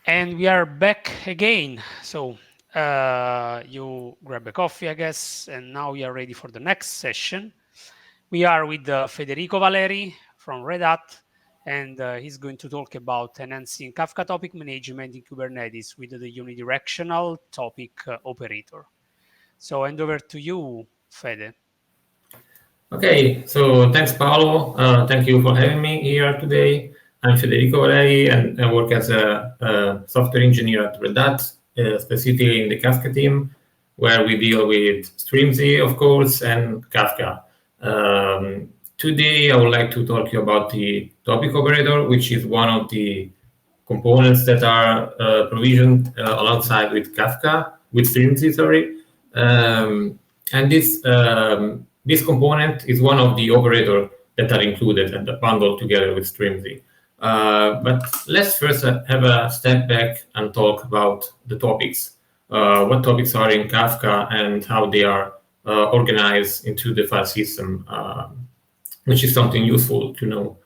And we are back again. So you grab a coffee, I guess, and now we are ready for the next session. We are with Federico Valeri from Red Hat, and he's going to talk about enhancing Kafka topic management in Kubernetes with the unidirectional topic operator. So hand over to you, Fede. Okay, so thanks, Paolo. Thank you for having me here today. I'm Federico Valeri, and I work as a software engineer at Red Hat, specifically in the Kafka team, where we deal with Strimzi, of course, and Kafka. Today, I would like to talk to you about the topic operator, which is one of the components that are provisioned alongside with Kafka, with Strimzi, sorry. And this component is one of the operators that are included and bundled together with Strimzi. But let's first have a step back and talk about the topics. What topics are in Kafka and how they are organized into the file system, which is something useful to know.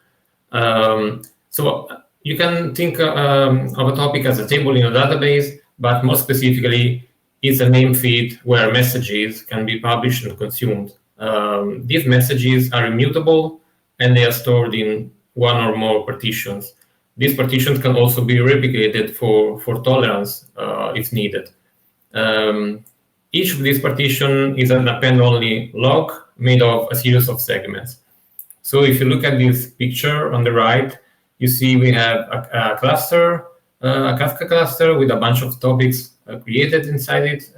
So you can think of a topic as a table in a database, but more specifically, it's a name feed where messages can be published and consumed. These messages are immutable and they are stored in one or more partitions. These partitions can also be replicated for tolerance if needed. Each of these partitions is an append-only log made of a series of segments. So if you look at this picture on the right, you see we have a cluster, a Kafka cluster with a bunch of topics created inside it.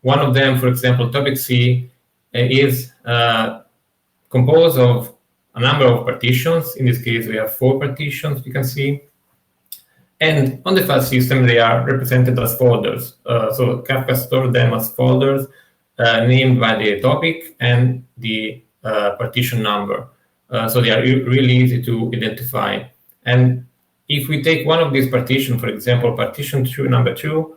One of them, for example, topic C, is composed of a number of partitions. In this case, we have 4 partitions, you can see. And on the file system, they are represented as folders. So Kafka stores them as folders named by the topic and the partition number. So they are really easy to identify. And if we take one of these partitions, for example, partition 2, number 2,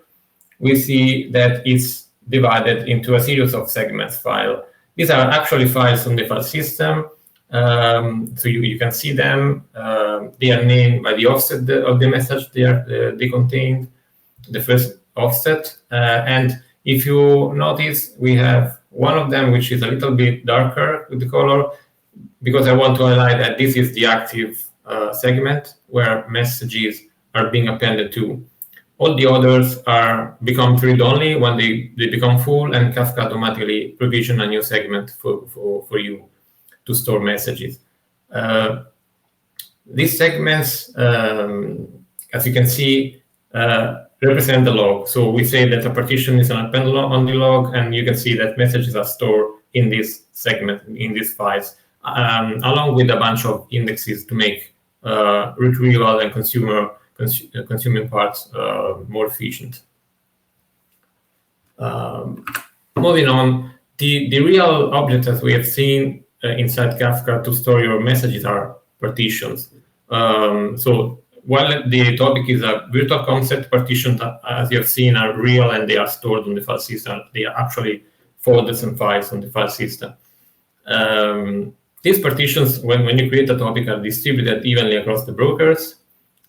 we see that it's divided into a series of segments file. These are actually files on the file system. So you can see them. They are named by the offset of the message they contained, the first offset. And if you notice, we have one of them which is a little bit darker with the color, because I want to highlight that this is the active segment where messages are being appended to. All the others become read-only when they become full, and Kafka automatically provision a new segment for you to store messages. These segments, as you can see, represent the log. So we say that a partition is an append on the log, and you can see that messages are stored in this segment, in these files, along with a bunch of indexes to make retrieval and consuming parts more efficient. Moving on, the real objects as we have seen inside Kafka to store your messages are partitions. So while the topic is a virtual concept, partitions, as you have seen, are real and they are stored on the file system. They are actually folders and files on the file system. These partitions, when you create a topic, are distributed evenly across the brokers.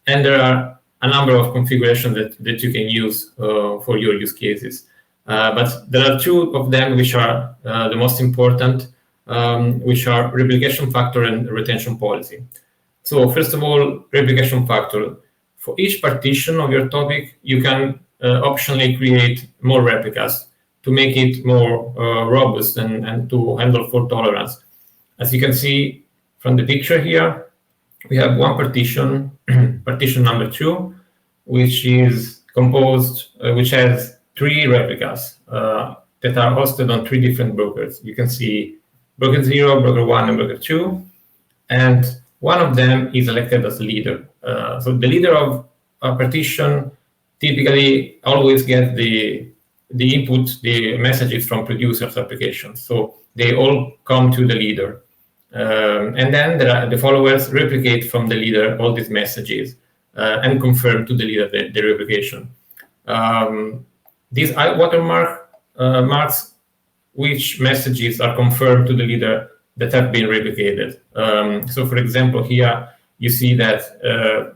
And there are a number of configurations that you can use for your use cases. But there are 2 of them which are the most important, which are replication factor and retention policy. So first of all, replication factor. For each partition of your topic, you can optionally create more replicas to make it more robust and to handle fault tolerance. As you can see from the picture here, we have one partition, partition number 2, which is composed, which has 3 replicas that are hosted on 3 different brokers. You can see broker 0, broker 1, and broker 2. And one of them is elected as leader. So the leader of a partition typically always gets the input, the messages from producers' applications. So they all come to the leader. And then the followers replicate from the leader all these messages and confirm to the leader the replication. These watermark marks which messages are confirmed to the leader that have been replicated. So for example, here you see that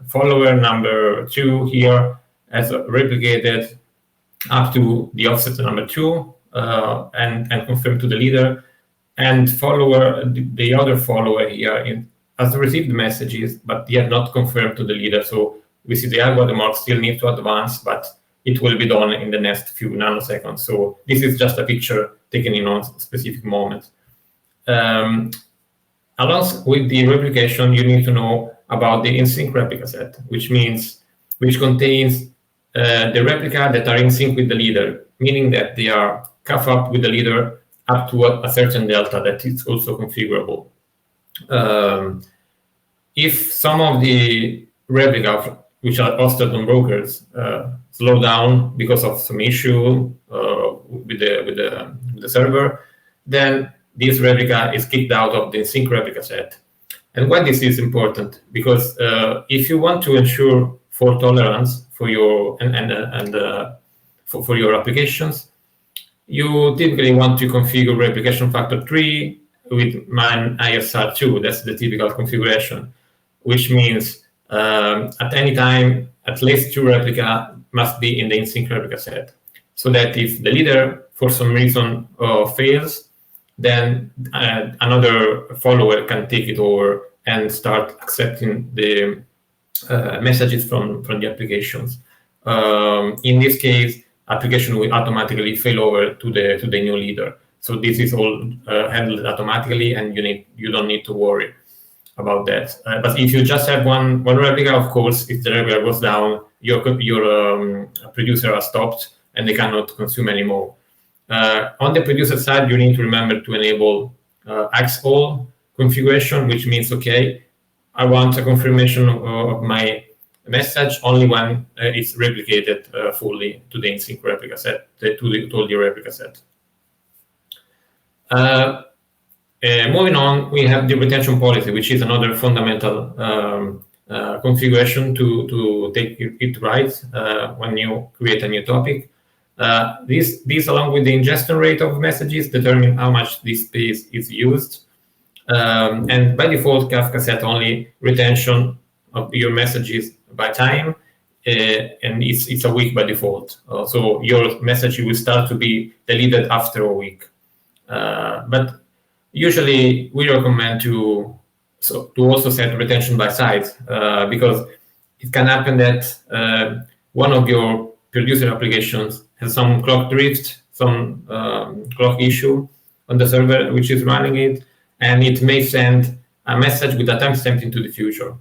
follower number 2 here as replicated up to the offset number 2 and confirmed to the leader, and the other follower here has received the messages, but yet not confirmed to the leader. So we see the high watermark still needs to advance, but it will be done in the next few nanoseconds. So this is just a picture taken in a specific moment. Along with the replication, you need to know about the in-sync replica set, which contains the replica that are in sync with the leader, meaning that they are cuff up with the leader up to a certain delta that is also configurable. If some of the replica, which are hosted on brokers, slow down because of some issue with the server, then this replica is kicked out of the sync replica set. And why this is important? Because if you want to ensure fault tolerance for your for your applications, you typically want to configure replication factor 3 with min ISR 2. That's the typical configuration, which means at any time, at least 2 replica must be in the in-sync replica set, so that if the leader, for some reason, fails, then another follower can take it over and start accepting the messages from the applications. In this case, application will automatically fail over to the new leader. So this is all handled automatically, and you don't need to worry about that. But if you just have one replica, of course, if the replica goes down, your producer are stopped and they cannot consume anymore. On the producer side, you need to remember to enable X-all configuration, which means, okay, I want a confirmation of my message only when it's replicated fully to the in-sync replica set, to the replica set. Moving on, we have the retention policy, which is another fundamental configuration to take it right when you create a new topic. These, along with the ingestion rate of messages, determine how much this space is used. And by default, Kafka set only retention of your messages by time, and it's a week by default. So your message will start to be deleted after a week. But usually we recommend to also set retention by size, because it can happen that one of your producer applications has some clock drift, some clock issue on the server which is running it, and it may send a message with a timestamp into the future.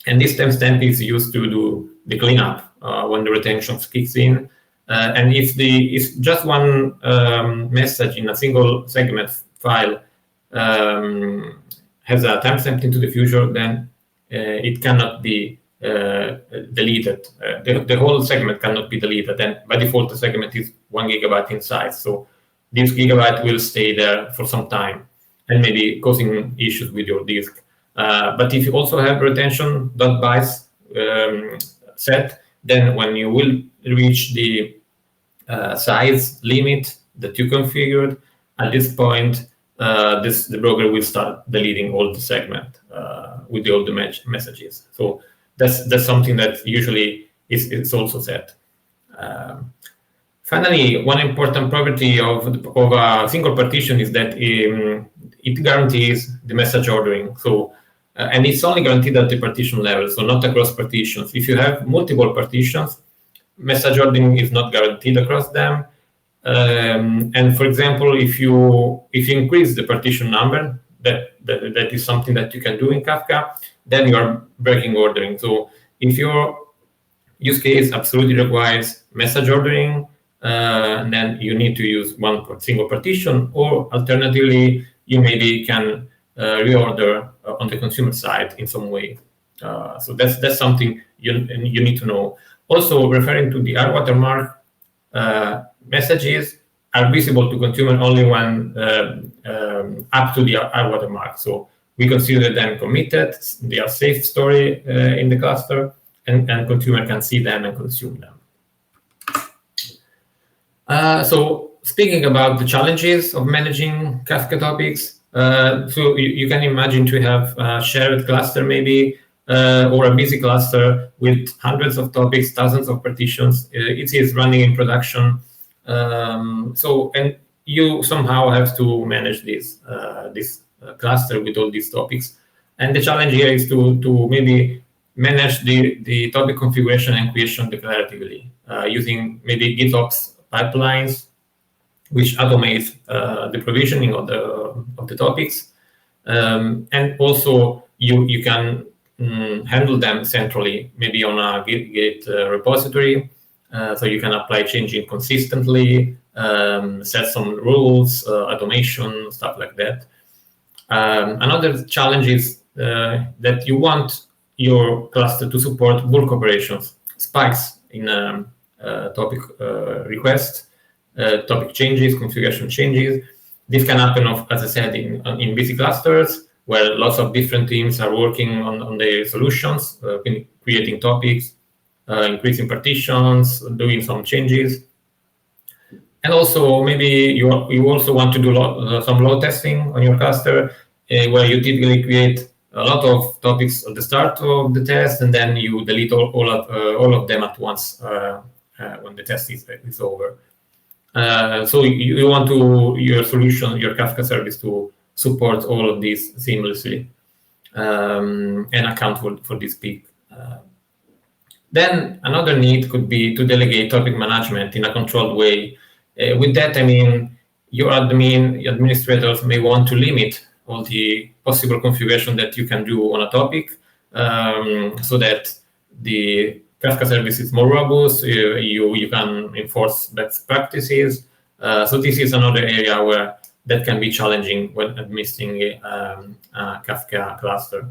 And this timestamp is used to do the cleanup when the retention kicks in. And if it's just one message in a single segment file has a timestamp into the future, then it cannot be deleted. The whole segment cannot be deleted. And by default, the segment is 1 gigabyte in size. So this gigabyte will stay there for some time and maybe causing issues with your disk. But if you also have retention.bytes set, then when you will reach the size limit that you configured, at this point, the broker will start deleting all the segment with all the messages. So that's something that usually is also set. Finally, one important property of a single partition is that it guarantees the message ordering. So, and it's only guaranteed at the partition level, so not across partitions. If you have multiple partitions, message ordering is not guaranteed across them. And for example, if you increase the partition number, that is something that you can do in Kafka, then you are breaking ordering. So if your use case absolutely requires message ordering, then you need to use one single partition, or alternatively, you maybe can reorder on the consumer side in some way. So that's something you need to know. Also, referring to the high watermark, messages are visible to consumer only when up to the high watermark. So we consider them committed. They are safe story in the cluster, and consumer can see them and consume them. So speaking about the challenges of managing Kafka topics, so you can imagine to have a shared cluster maybe or a busy cluster with hundreds of topics, thousands of partitions. It is running in production. And you somehow have to manage this cluster with all these topics. And the challenge here is to maybe manage the topic configuration and creation declaratively using maybe GitOps pipelines, which automate the provisioning of the topics. And also you can handle them centrally, maybe on a Git repository. So you can apply changing consistently, set some rules, automation, stuff like that. Another challenge is that you want your cluster to support bulk operations, spikes in topic requests, topic changes, configuration changes. This can happen, as I said, in busy clusters where lots of different teams are working on their solutions, creating topics, increasing partitions, doing some changes. And also maybe you also want to do some load testing on your cluster, where you typically create a lot of topics at the start of the test, and then you delete all of them at once when the test is over. So you want your solution, your Kafka service, to support all of these seamlessly and account for this peak. Then another need could be to delegate topic management in a controlled way. With that, I mean, your administrators may want to limit all the possible configuration that you can do on a topic so that the Kafka service is more robust, you can enforce best practices. So this is another area where that can be challenging when administering a Kafka cluster.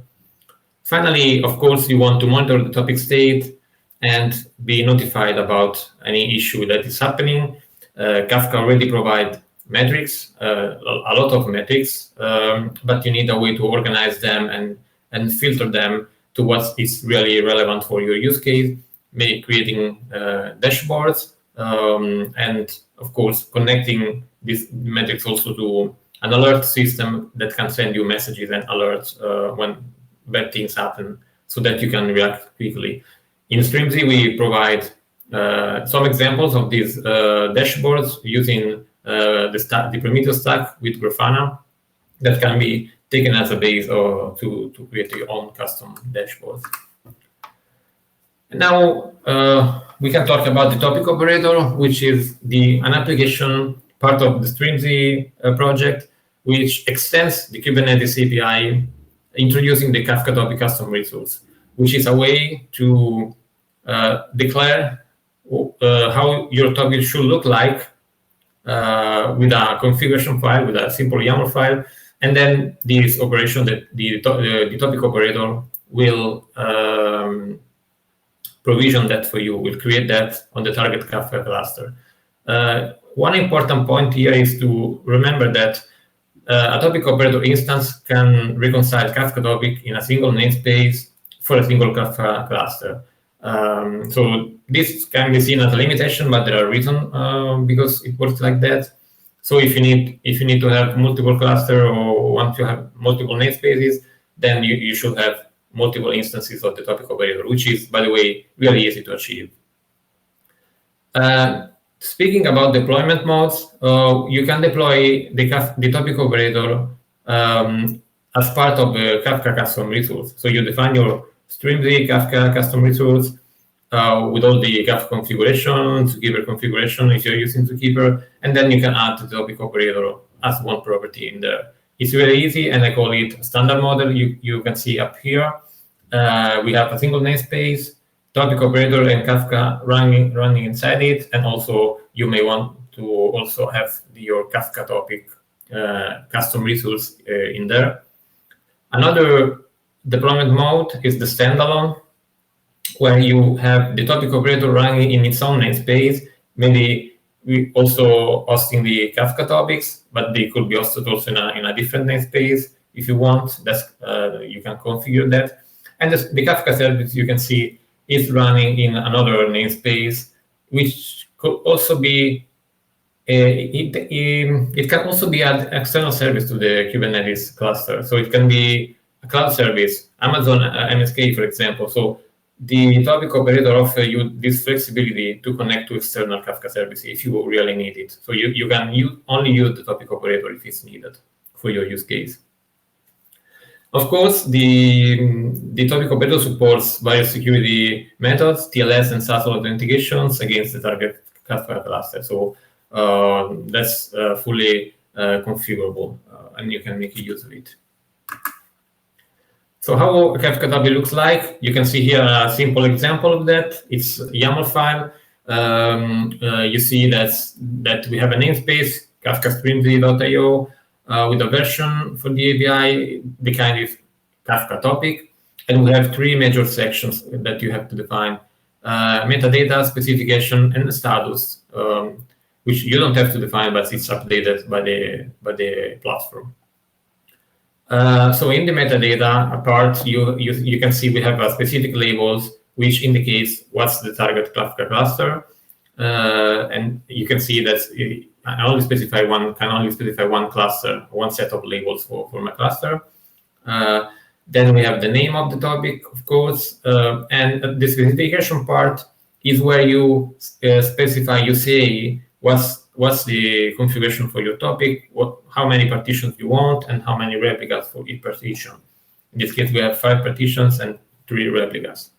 Finally, of course, you want to monitor the topic state and be notified about any issue that is happening. Kafka already provides metrics, a lot of metrics, but you need a way to organize them and filter them to what is really relevant for your use case, maybe creating dashboards, and of course, connecting these metrics also to an alert system that can send you messages and alerts when bad things happen so that you can react quickly. In Strimzi, we provide some examples of these dashboards using the Prometheus stack with Grafana that can be taken as a base or to create your own custom dashboards. Now we can talk about the topic operator, which is an application part of the Strimzi project, which extends the Kubernetes API, introducing the Kafka topic custom resource, which is a way to declare how your topic should look like with a configuration file, with a simple YAML file, and then this operation, that the topic operator will provision that for you, will create that on the target Kafka cluster. One important point here is to remember that a topic operator instance can reconcile Kafka topic in a single namespace for a single Kafka cluster. So this can be seen as a limitation, but there are reasons because it works like that. So if you need to have multiple cluster or want to have multiple namespaces, then you should have multiple instances of the topic operator, which is, by the way, really easy to achieve. Speaking about deployment modes, you can deploy the topic operator as part of the Kafka custom resource. So you define your Strimzi Kafka custom resource with all the Kafka configuration, Zookeeper configuration if you're using Zookeeper, and then you can add the topic operator as one property in there. It's very easy, and I call it standard model. You can see up here, we have a single namespace, topic operator, and Kafka running inside it, and also you may want to also have your Kafka topic custom resource in there. Another deployment mode is the standalone, where you have the topic operator running in its own namespace. Maybe we also hosting the Kafka topics, but they could be hosted also in a different namespace if you want. That's you can configure that. And the Kafka service, you can see, is running in another namespace, which could also be it can also be an external service to the Kubernetes cluster. So it can be cloud service, Amazon MSK, for example. So the topic operator offers you this flexibility to connect to external Kafka service if you really need it. So you can only use the topic operator if it's needed for your use case. Of course, the topic operator supports various security methods, TLS and SASL authentications against the target Kafka cluster. So that's fully configurable, and you can make use of it. So how a Kafka topic looks like, you can see here a simple example of that. It's a YAML file. You see that we have a namespace, Kafka Strimzi.io, with a version for the API, the kind of Kafka topic. And we have three major sections that you have to define. Metadata, specification, and status, which you don't have to define, but it's updated by the platform. So in the metadata part, you can see we have specific labels which indicates what's the target Kafka cluster, and you can see that I can only specify one cluster, one set of labels for my cluster. Then we have the name of the topic, of course, and the specification part is where you specify, you say what's the configuration for your topic, how many partitions you want, and how many replicas for each partition. In this case, we have 5 partitions and 3 replicas.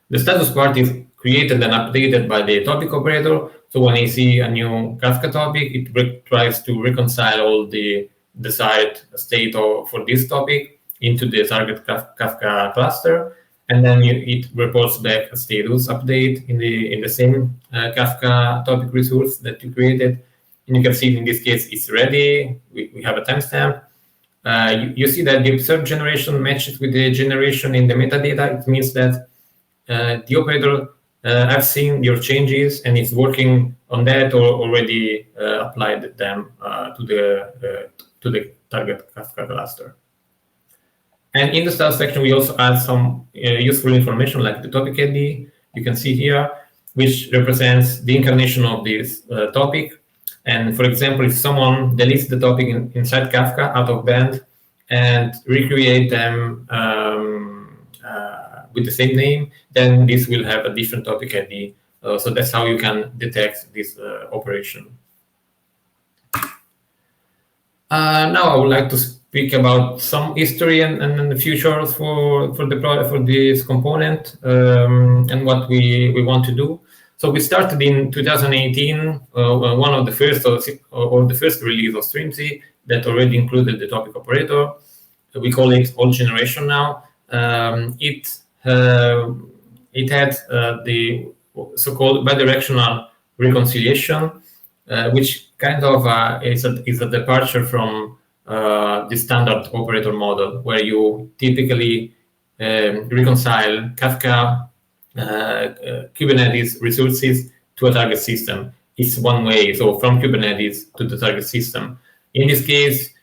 The status part is created and updated by the topic operator. So when you see a new Kafka topic, it tries to reconcile all the desired state for this topic into the target Kafka cluster. And then it reports back a status update in the same Kafka topic resource that you created. And you can see in this case it's ready. We have a timestamp. You see that the observed generation matches with the generation in the metadata. It means that the operator has seen your changes and it's working on that or already applied them to the target Kafka cluster. And in the status section, we also add some useful information like the topic ID, you can see here, which represents the incarnation of this topic. And for example, if someone deletes the topic inside Kafka out of band and recreate them with the same name, then this will have a different topic ID. So that's how you can detect this operation. Now I would like to speak about some history and the futures for this component and what we want to do. So we started in 2018, one of the first or the first release of Strimzi that already included the topic operator. We call it old generation now. It had the so-called bidirectional reconciliation, which kind of is a departure from the standard operator model, where you typically reconcile Kafka Kubernetes resources to a target system. It's one way, so from Kubernetes to the target system. In this case,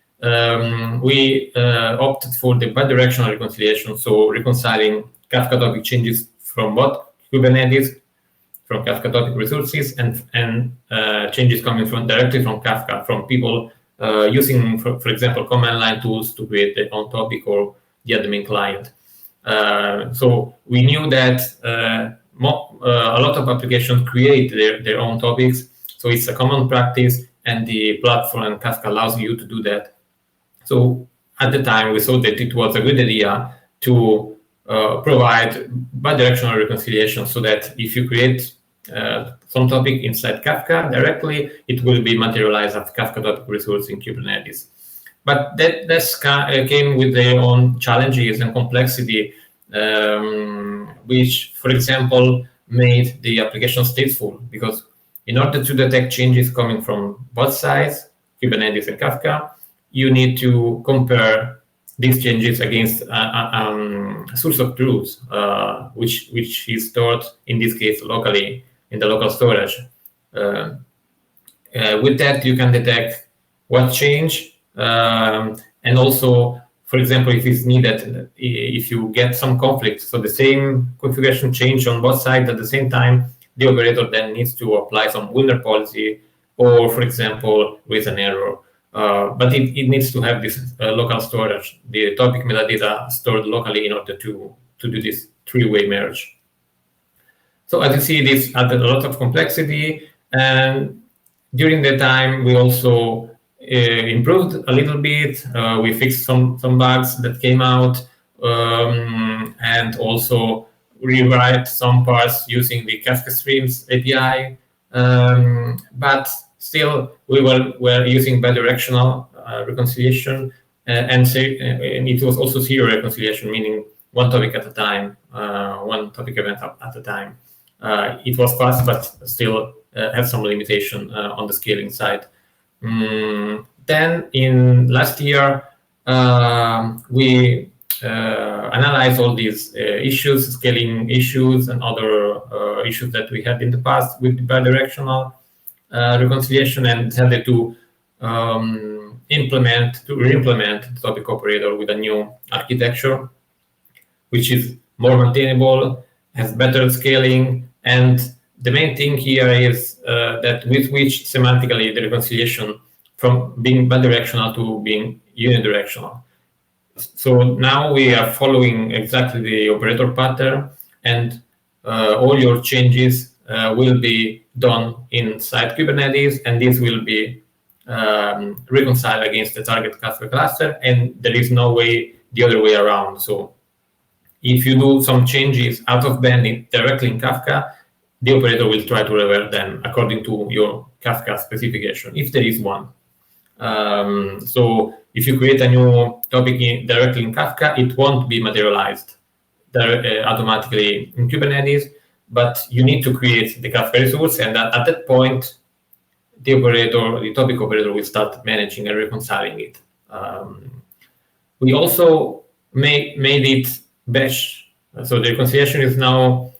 we opted for the bidirectional reconciliation, so reconciling Kafka topic changes from both Kubernetes, from Kafka topic resources, and changes coming directly from Kafka, from people using, for example, command line tools to create their own topic or the admin client. So we knew that a lot of applications create their own topics. So it's a common practice, and the platform and Kafka allows you to do that. So at the time, we thought that it was a good idea to provide bidirectional reconciliation, so that if you create some topic inside Kafka directly, it will be materialized as Kafka topic resource in Kubernetes. But that came with their own challenges and complexity, which, for example, made the application stateful, because in order to detect changes coming from both sides, Kubernetes and Kafka, you need to compare these changes against a source of truth, which is stored, in this case, locally in the local storage. With that, you can detect what changed, and also, for example, if it's needed, if you get some conflict, so the same configuration change on both sides at the same time, the operator then needs to apply some winner policy, or, for example, raise an error. but it needs to have this local storage, the topic metadata stored locally in order to do this three-way merge. So as you see, this added a lot of complexity, and during the time we also improved a little bit. We fixed some bugs that came out, and also rewrite some parts using the Kafka Streams API. But still, we were using bidirectional reconciliation, and it was also zero reconciliation, meaning one topic at a time, one topic event at a time. It was fast, but still had some limitation on the scaling side. Then in last year, we analyzed all these issues, scaling issues, and other issues that we had in the past with bidirectional reconciliation, and decided to re-implement the topic operator with a new architecture, which is more maintainable, has better scaling, and the main thing here is that we switched semantically the reconciliation from being bidirectional to being unidirectional. So now we are following exactly the operator pattern, and all your changes will be done inside Kubernetes, and this will be reconciled against the target Kafka cluster, and there is no way the other way around. So if you do some changes out of band directly in Kafka, the operator will try to revert them according to your Kafka specification, if there is one. So if you create a new topic directly in Kafka, it won't be materialized automatically in Kubernetes, but you need to create the Kafka resource, and at that point, the topic operator will start managing and reconciling it. We also made it batch. So the reconciliation is now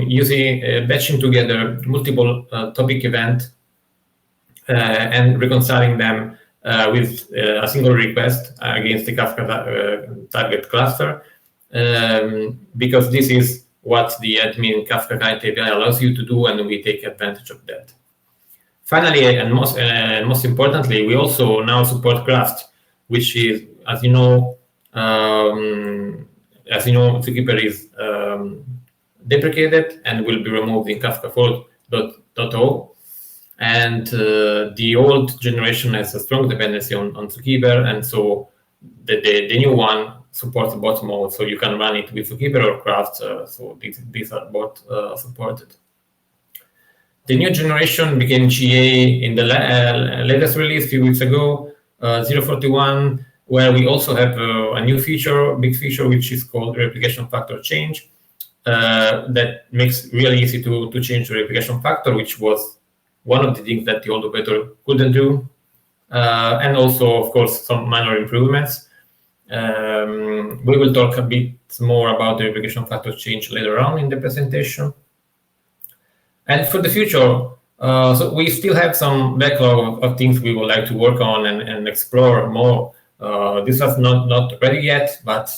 using batching together multiple topic events and reconciling them with a single request against the Kafka target cluster, because this is what the admin Kafka client API allows you to do, and we take advantage of that. Finally, and most importantly, we also now support KRaft, which is, as you know, Zookeeper is deprecated and will be removed in Kafka 4.0. And the old generation has a strong dependency on Zookeeper, and so the new one supports both modes, so you can run it with Zookeeper or KRaft. So these are both supported. The new generation became GA in the latest release a few weeks ago, 0.41, where we also have a new feature, big feature, which is called replication factor change. That makes it really easy to change the replication factor, which was one of the things that the old operator couldn't do. And also, of course, some minor improvements. We will talk a bit more about the replication factor change later on in the presentation. And for the future, so we still have some backlog of things we would like to work on and explore more. This is not ready yet, but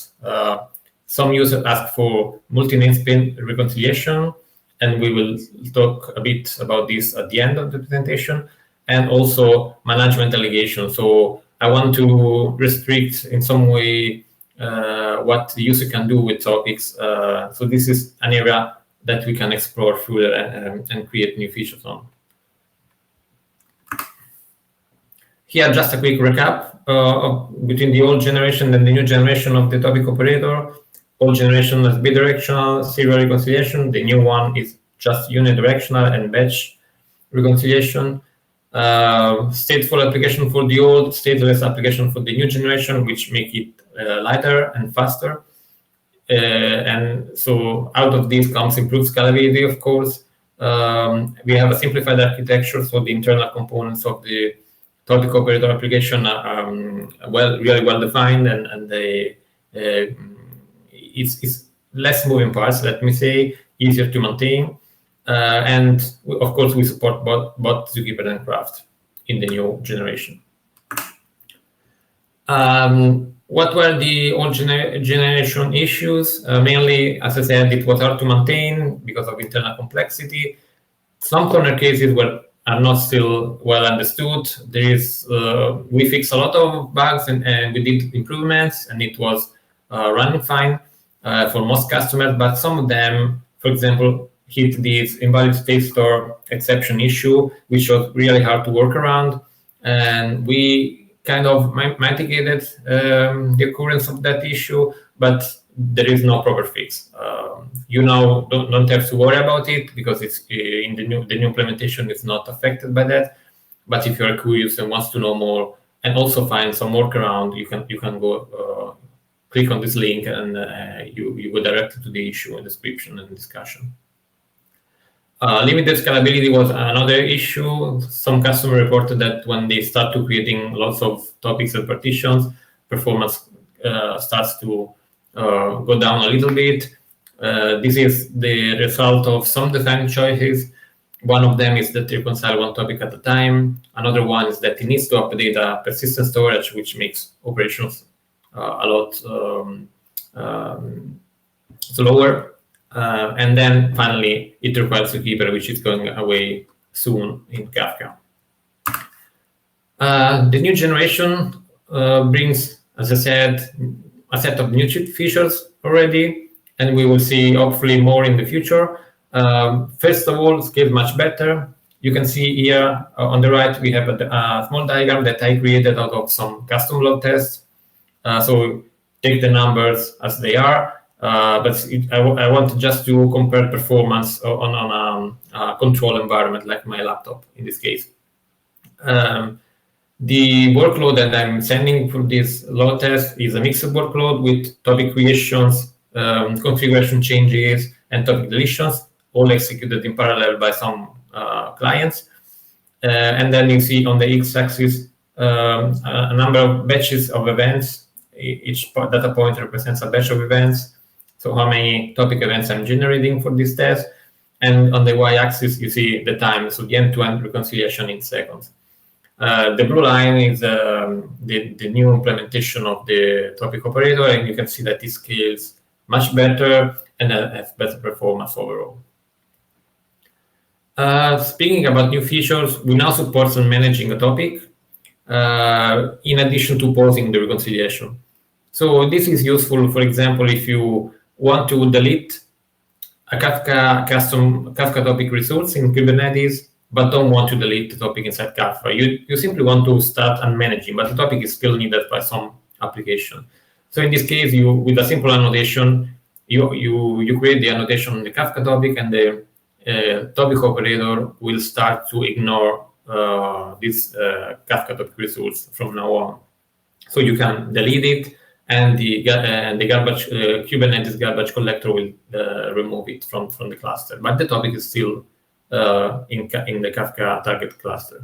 some users ask for multi-namespace reconciliation, and we will talk a bit about this at the end of the presentation, and also management allegation. So I want to restrict in some way what the user can do with topics. So this is an area that we can explore further and create new features on. Here, just a quick recap between the old generation and the new generation of the topic operator. Old generation is bidirectional serial reconciliation. The new one is just unidirectional and batch reconciliation. Stateful application for the old, stateless application for the new generation, which make it lighter and faster. And so out of this comes improved scalability, of course. We have a simplified architecture, so the internal components of the topic operator application are really well defined, and it's less moving parts, let me say, easier to maintain. And of course, we support both Zookeeper and KRaft in the new generation. What were the old generation issues? Mainly, as I said, it was hard to maintain because of internal complexity. Some corner cases were are not still well understood. There is we fixed a lot of bugs and we did improvements, and it was running fine for most customers. But some of them, for example, hit this invalid state store exception issue, which was really hard to work around, and we kind of mitigated the occurrence of that issue, but there is no proper fix. You now don't have to worry about it because it's in the new implementation is not affected by that. But if you are curious and wants to know more and also find some workaround, you can go click on this link and you go directly to the issue and description and discussion. Limited scalability was another issue. Some customer reported that when they start to creating lots of topics and partitions, performance starts to go down a little bit. This is the result of some design choices. One of them is that you reconcile one topic at a time. Another one is that it needs to update a persistent storage, which makes operations a lot slower. And then finally, it requires a keeper, which is going away soon in Kafka. The new generation brings, as I said, a set of new features already, and we will see hopefully more in the future. First of all, scale much better. You can see here on the right, we have a small diagram that I created out of some custom log tests. So take the numbers as they are. But I want just to compare performance on a control environment like my laptop in this case. The workload that I'm sending for this load test is a mixed workload with topic creations, configuration changes, and topic deletions, all executed in parallel by some clients. And then you see on the x-axis a number of batches of events. Each data point represents a batch of events. So how many topic events I'm generating for this test. And on the y-axis, you see the time, so the end-to-end reconciliation in seconds. The blue line is the new implementation of the topic operator, and you can see that it scales much better and has better performance overall. Speaking about new features, we now support some managing a topic in addition to pausing the reconciliation. So this is useful, for example, if you want to delete a custom Kafka topic resource in Kubernetes, but don't want to delete the topic inside Kafka. You simply want to start unmanaging, but the topic is still needed by some application. So in this case, with a simple annotation, you create the annotation on the Kafka topic, and the topic operator will start to ignore this Kafka topic resource from now on. So you can delete it, and the garbage Kubernetes garbage collector will remove it from the cluster. But the topic is still in the Kafka target cluster.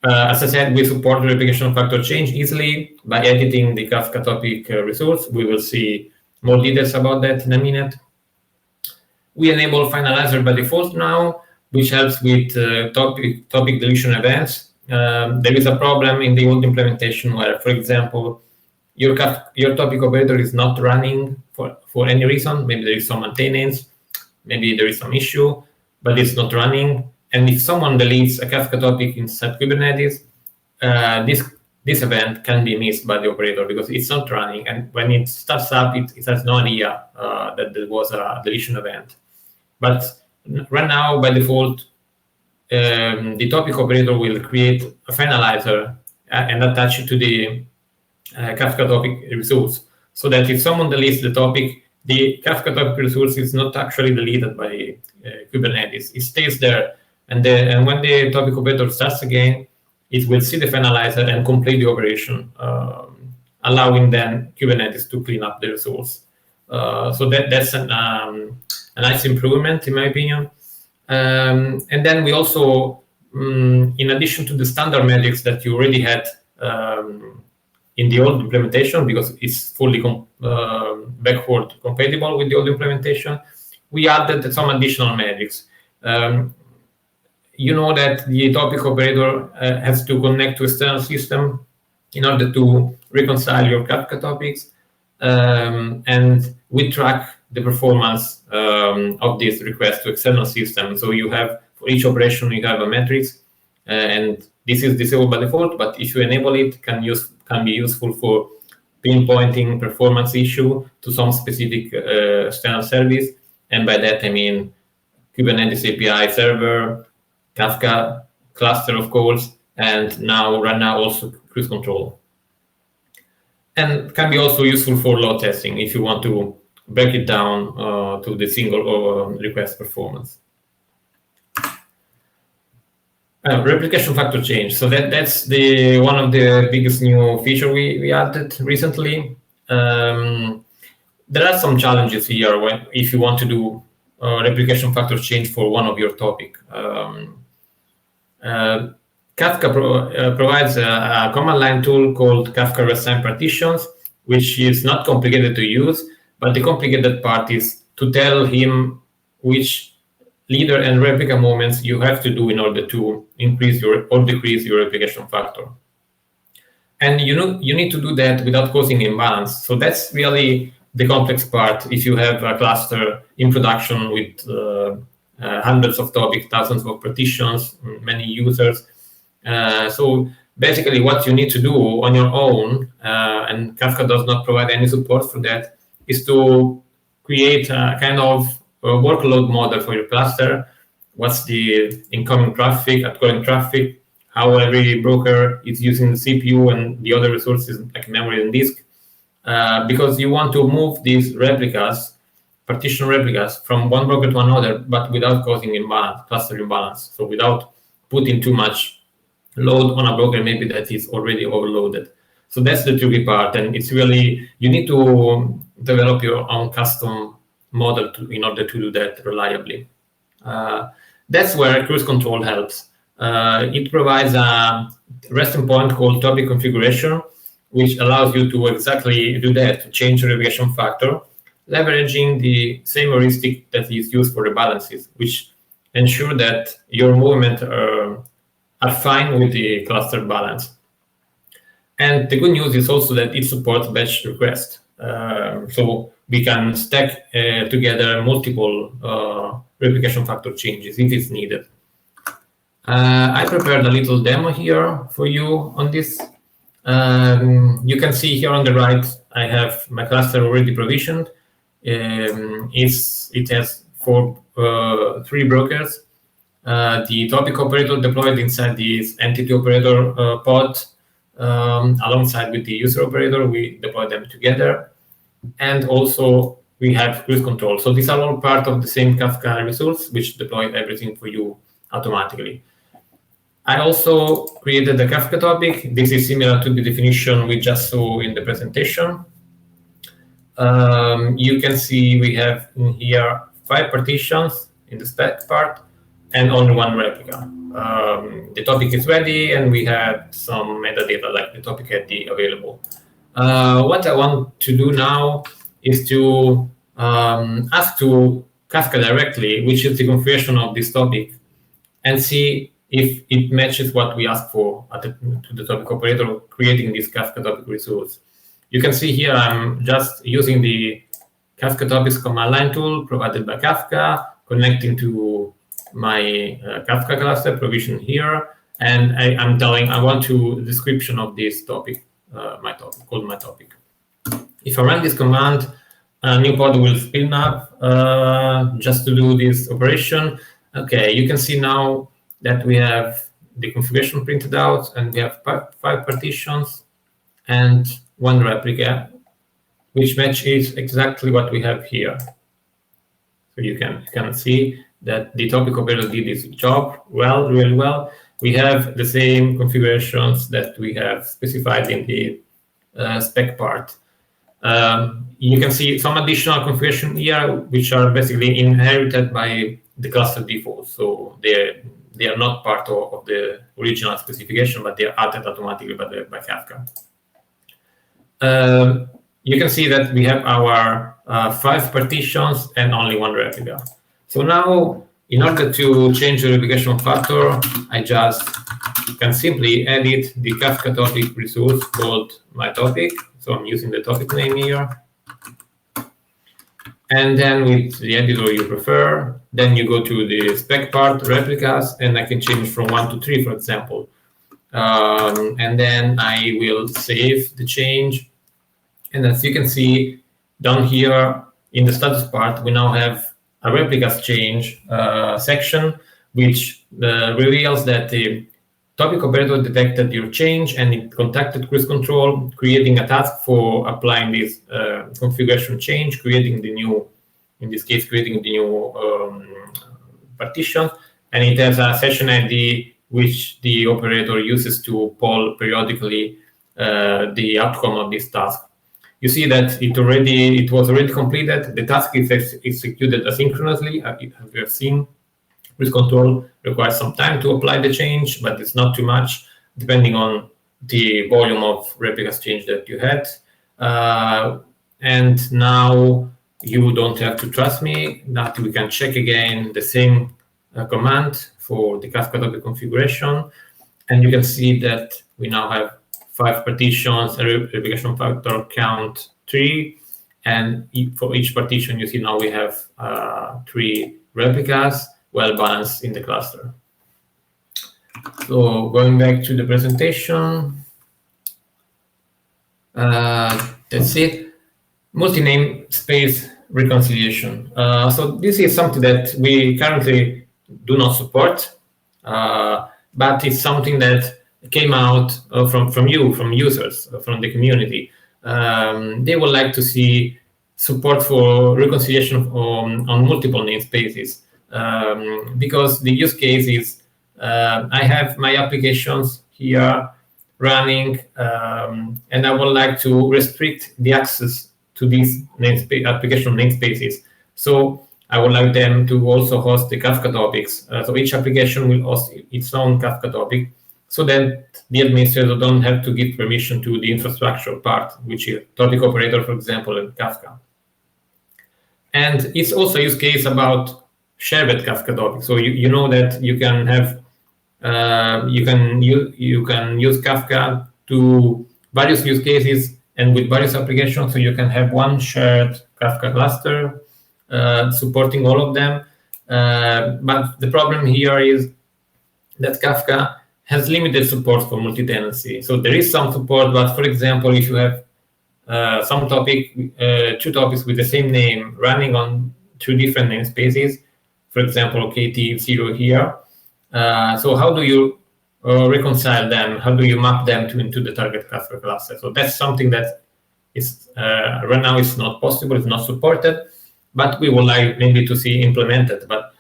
As I said, we support the replication factor change easily by editing the Kafka topic resource. We will see more details about that in a minute. We enable finalizer by default now, which helps with topic deletion events. There is a problem in the old implementation where, for example, your topic operator is not running for any reason. Maybe there is some maintenance, maybe there is some issue, but it's not running. And if someone deletes a Kafka topic inside Kubernetes, this event can be missed by the operator because it's not running. And when it starts up, it has no idea that there was a deletion event. But right now, by default, the topic operator will create a finalizer and attach it to the Kafka topic resource, so that if someone deletes the topic, the Kafka topic resource is not actually deleted by Kubernetes. It stays there, and when the topic operator starts again, it will see the finalizer and complete the operation, allowing then Kubernetes to clean up the resource. So that's a nice improvement, in my opinion. And then we also, in addition to the standard metrics that you already had in the old implementation, because it's fully backward compatible with the old implementation, we added some additional metrics. You know that the topic operator has to connect to external system in order to reconcile your Kafka topics, and we track the performance of this request to external system. So you have, for each operation you have a matrix, and this is disabled by default. But if you enable it, can be useful for pinpointing performance issue to some specific external service, and by that I mean Kubernetes API server, Kafka cluster, of course, and right now also cruise control. And can be also useful for load testing if you want to break it down to the single request performance. Replication factor change. So that's one of the biggest new feature we added recently. There are some challenges here if you want to do replication factor change for one of your topic. Kafka provides a command line tool called Kafka reassign partitions, which is not complicated to use, but the complicated part is to tell him which leader and replica moments you have to do in order to increase or decrease your replication factor. And you need to do that without causing imbalance. So that's really the complex part if you have a cluster in production with hundreds of topics, thousands of partitions, many users. So basically what you need to do on your own, and Kafka does not provide any support for that, is to create a kind of workload model for your cluster. What's the incoming traffic, outgoing traffic, how every broker is using the CPU and the other resources like memory and disk, because you want to move these replicas, partition replicas, from one broker to another, but without causing imbalance, cluster imbalance. So without putting too much load on a broker maybe that is already overloaded. So that's the tricky part, and it's really, you need to develop your own custom model in order to do that reliably. That's where cruise control helps. It provides a resting point called topic configuration, which allows you to exactly do that, to change the replication factor, leveraging the same heuristic that is used for rebalances, which ensure that your movement are fine with the cluster balance. And the good news is also that it supports batch request. So we can stack together multiple replication factor changes if it's needed. I prepared a little demo here for you on this. You can see here on the right, I have my cluster already provisioned. It has 3 brokers. The topic operator deployed inside this entity operator pod, alongside with the user operator, we deploy them together. And also we have cruise control. So these are all part of the same Kafka resource, which deploy everything for you automatically. I also created the Kafka topic. This is similar to the definition we just saw in the presentation. You can see we have in here 5 partitions in the spec part and only 1 replica. The topic is ready, and we have some metadata like the topic ID available. What I want to do now is to ask to Kafka directly, which is the configuration of this topic, and see if it matches what we asked for to the topic operator, creating this Kafka topic resource. You can see here I'm just using the Kafka topics command line tool provided by Kafka, connecting to my Kafka cluster provision here, and I'm telling I want to description of this topic, my topic. If I run this command, a new pod will spin up just to do this operation. Okay, you can see now that we have the configuration printed out, and we have 5 partitions and 1 replica, which matches exactly what we have here. So you can see that the topic operator did its job really well. We have the same configurations that we have specified in the spec part. You can see some additional configuration here, which are basically inherited by the cluster default. So they are not part of the original specification, but they are added automatically by Kafka. You can see that we have our 5 partitions and only 1 replica. So now, in order to change the replication factor, I just can simply edit the Kafka topic resource called my topic. So I'm using the topic name here. And then with the editor you prefer, then you go to the spec part, replicas, and I can change from 1 to 3, for example. And then I will save the change. And as you can see down here in the status part, we now have a replicas change section, which reveals that the topic operator detected your change and it contacted cruise control, creating a task for applying this configuration change, creating the new, in this case, creating the new partition. And it has a session ID which the operator uses to poll periodically the outcome of this task. You see that it was already completed. The task is executed asynchronously, as we have seen. Cruise control requires some time to apply the change, but it's not too much, depending on the volume of replicas change that you had. And now you don't have to trust me, that we can check again the same command for the Kafka topic configuration. And you can see that we now have 5 partitions, a replication factor count 3. And for each partition, you see now we have 3 replicas, well balanced in the cluster. So going back to the presentation, that's it. Multi-namespace reconciliation. So this is something that we currently do not support, but it's something that came out from users, from the community. They would like to see support for reconciliation on multiple namespaces, because the use case is I have my applications here running, and I would like to restrict the access to these application namespaces. So I would like them to also host the Kafka topics. So each application will host its own Kafka topic, so that the administrator don't have to give permission to the infrastructure part, which is topic operator, for example, in Kafka. And it's also a use case about shared Kafka topics. So you know that you can have you can use Kafka to various use cases and with various applications. So you can have one shared Kafka cluster supporting all of them. But the problem here is that Kafka has limited support for multi-tenancy. So there is some support, but for example, if you have some topic, 2 topics with the same name running on 2 different namespaces, for example, KT0 here. So how do you reconcile them? How do you map them into the target Kafka cluster? So that's something that is right now is not possible, it's not supported, but we would like maybe to see implemented. But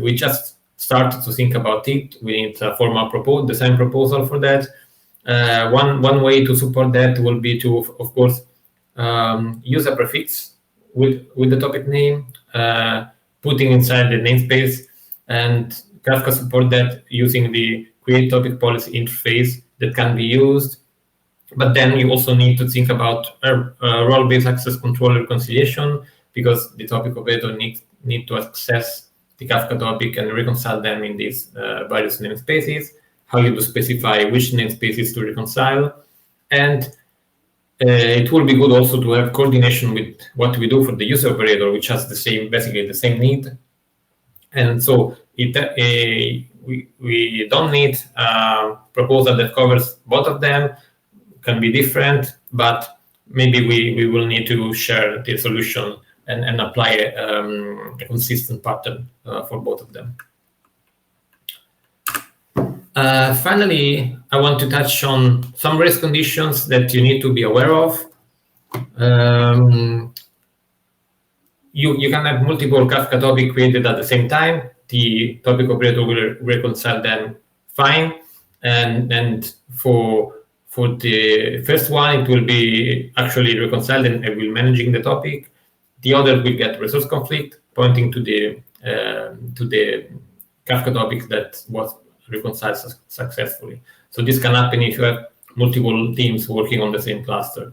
we just started to think about it. We need a formal design proposal for that. One way to support that will be to, of course, use a prefix with the topic name, putting inside the namespace, and Kafka support that using the create topic policy interface that can be used. But then you also need to think about role-based access control reconciliation, because the topic operator need to access the Kafka topic and reconcile them in these various namespaces. How you do specify which namespaces to reconcile. And it will be good also to have coordination with what we do for the user operator, which has basically the same need. And so we don't need a proposal that covers both of them. Can be different, but maybe we will need to share the solution and apply a consistent pattern for both of them. Finally, I want to touch on some race conditions that you need to be aware of. You can have multiple Kafka topics created at the same time. The topic operator will reconcile them fine. And for the first one, it will be actually reconciled and will managing the topic. The other will get resource conflict, pointing to the Kafka topic that was reconciled successfully. So this can happen if you have multiple teams working on the same cluster.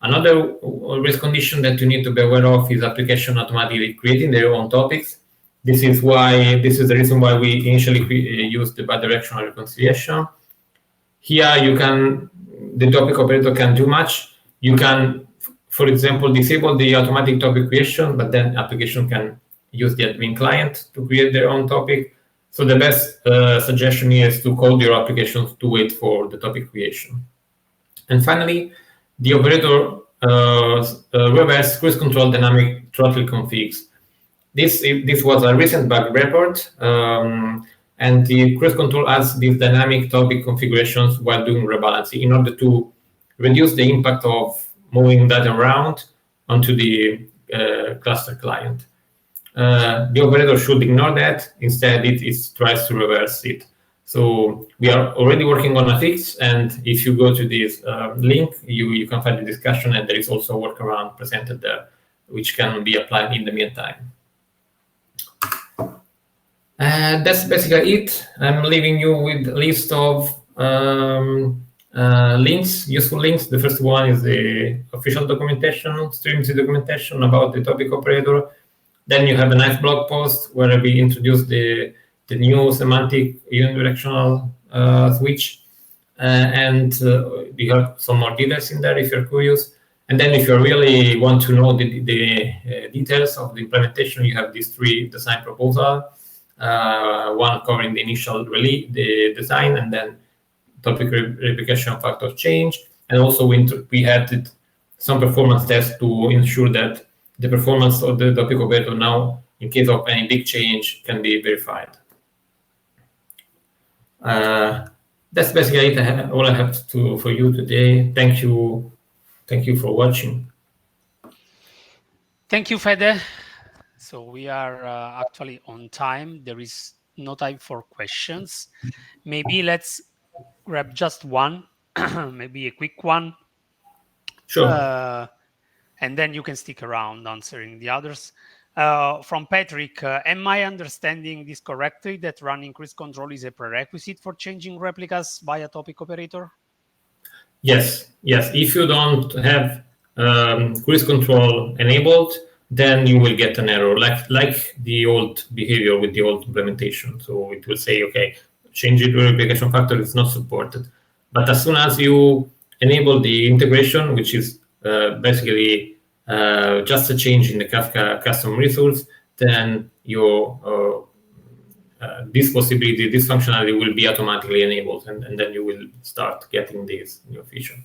Another race condition that you need to be aware of is application automatically creating their own topics. This is the reason why we initially used the bidirectional reconciliation. Here the topic operator can do much. You can for example, disable the automatic topic creation, but then application can use the admin client to create their own topic. So the best suggestion is to code your applications to wait for the topic creation. And finally, the operator reverse cruise control dynamic throttle configs. This was a recent bug report, and the cruise control adds these dynamic topic configurations while doing rebalancing in order to reduce the impact of moving data around onto the cluster client. The operator should ignore that. Instead, it tries to reverse it. So we are already working on a fix, and if you go to this link, you can find the discussion, and there is also a workaround presented there, which can be applied in the meantime. That's basically it. I'm leaving you with a list of links, useful links. The first one is the official documentation, Strimzi documentation about the topic operator. Then you have a nice blog post where we introduce the new semantic unidirectional switch, and you have some more details in there if you're curious. And then if you really want to know the details of the implementation, you have these 3 design proposals. One covering the initial release, the design, and then topic replication factor change. And also we added some performance tests to ensure that the performance of the topic operator now, in case of any big change, can be verified. That's basically it. All I have for you today. Thank you for watching. Thank you, Fede. So we are actually on time. There is no time for questions. Maybe let's grab just one, maybe a quick one. Sure. And then you can stick around answering the others. From Patrick, am I understanding this correctly, that running cruise control is a prerequisite for changing replicas via topic operator? Yes. If you don't have cruise control enabled, then you will get an error, like the old behavior with the old implementation. So it will say, okay, change the replication factor is not supported. But as soon as you enable the integration, which is basically just a change in the Kafka custom resource, then your this possibility, this functionality will be automatically enabled, and then you will start getting this new feature.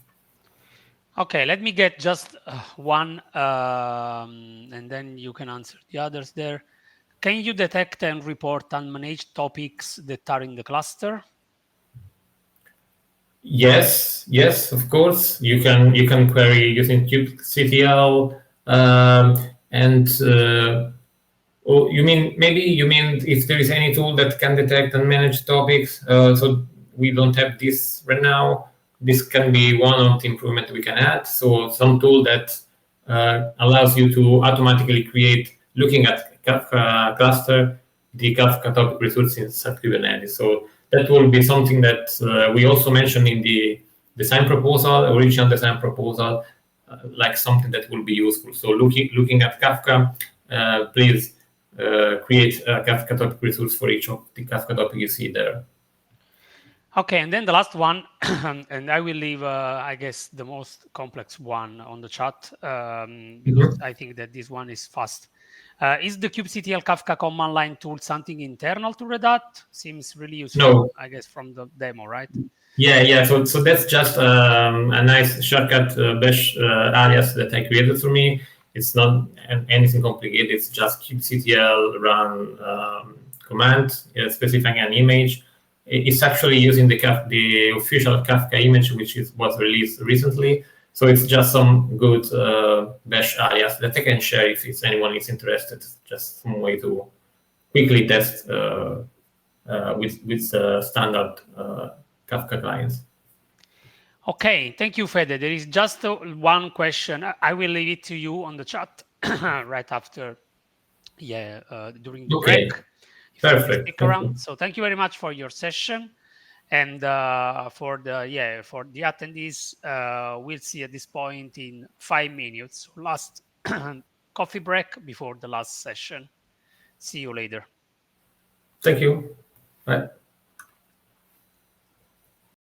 Okay, let me get just one, and then you can answer the others there. Can you detect and report unmanaged topics that are in the cluster? Yes, of course. You can query using kubectl, and you mean if there is any tool that can detect and manage topics. So we don't have this right now. This can be one of the improvements we can add. So some tool that allows you to automatically create, looking at Kafka cluster, the Kafka topic resource inside Kubernetes. So that will be something that we also mentioned in the original design proposal, like something that will be useful. So looking at Kafka, please create a Kafka topic resource for each of the Kafka topic you see there. Okay, and then the last one, and I will leave, I guess, the most complex one on the chat, because I think that this one is fast. Is the kubectl Kafka command line tool something internal to Red Hat? Seems really useful, No. I guess, from the demo, right? Yeah. So that's just a nice shortcut bash alias that I created for me. It's not anything complicated. It's just kubectl run command specifying an image. It's actually using the official Kafka image, which was released recently. So it's just some good bash alias that I can share if anyone is interested. Just some way to quickly test with standard Kafka clients. Okay, thank you, Fede. There is just one question. I will leave it to you on the chat right after, during the break. Perfect. Stick around. So thank you very much for your session, and for the attendees, we'll see at this point in 5 minutes. Last coffee break before the last session. See you later. Thank you. Bye.